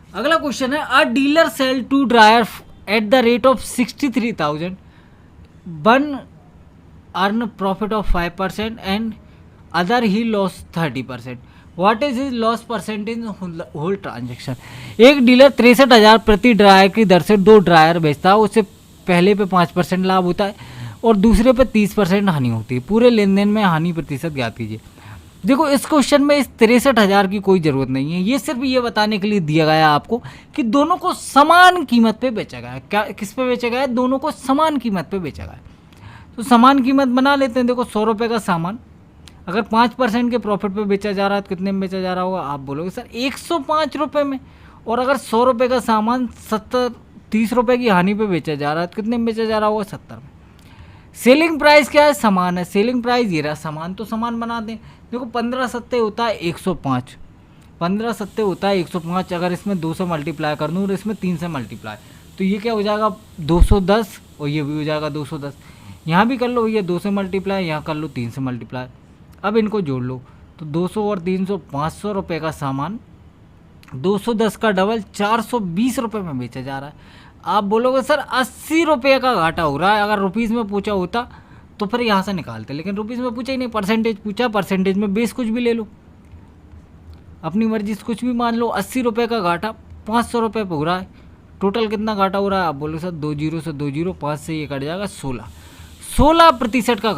अगला क्वेश्चन है, a dealer sell 2 dryer at the rate of 63,000, one earn profit of 5% and other he loss 30%। What is his loss percentage in whole transaction. एक dealer 63,000 प्रति dryer की दर से 2 dryer बेचता है, उससे पहले पे 5% लाभ होता है और दूसरे पे 30% हानि होती है। पूरे लेन देन में हानि प्रतिशत ज्ञात कीजिए। देखो इस क्वेश्चन में इस 63,000 की कोई ज़रूरत नहीं है, ये सिर्फ ये बताने के लिए दिया गया है आपको कि दोनों को समान कीमत पे बेचा गया है। क्या किस पे बेचा गया है? दोनों को समान कीमत पे बेचा गया है। तो समान कीमत बना लेते हैं। देखो 100 रुपये का सामान अगर 5% के प्रॉफिट पे बेचा जा रहा है तो कितने में बेचा जा रहा होगा? आप बोलोगे सर 105 रुपये में। और अगर 100 रुपये का सामान 30 रुपये की हानि पे बेचा जा रहा है तो कितने में बेचा जा रहा होगा? 70 में। सेलिंग प्राइस क्या है? समान है। सेलिंग प्राइस ये रहा, समान तो समान बना दें। देखो 15 सत्ते होता है 105, 15 सत्ते होता है 105। अगर इसमें 2 से मल्टीप्लाई कर दूँ और इसमें 3 से मल्टीप्लाई, तो ये क्या हो जाएगा? 210 और ये भी हो जाएगा 210। यहाँ भी कर लो ये 2 से मल्टीप्लाई, यहाँ कर लो 3 से मल्टीप्लाई। अब इनको जोड़ लो तो 200 और 300, 500 रुपये का सामान 210 का डबल 420 रुपये में बेचा जा रहा है। आप बोलोगे सर 80 रुपये का घाटा हो रहा है। अगर रुपीज़ में पूछा होता तो फिर यहाँ से निकालते, लेकिन रुपीज़ में पूछा ही नहीं, परसेंटेज पूछा। परसेंटेज में बेस कुछ भी ले लो, अपनी मर्जी से कुछ भी मान लो। 80 रुपये का घाटा 500 रुपये पे हो रहा है। टोटल कितना घाटा हो रहा है? आप बोलो सर 2 जीरो से 2 जीरो, 5 से ये कट जाएगा 16%। 16% का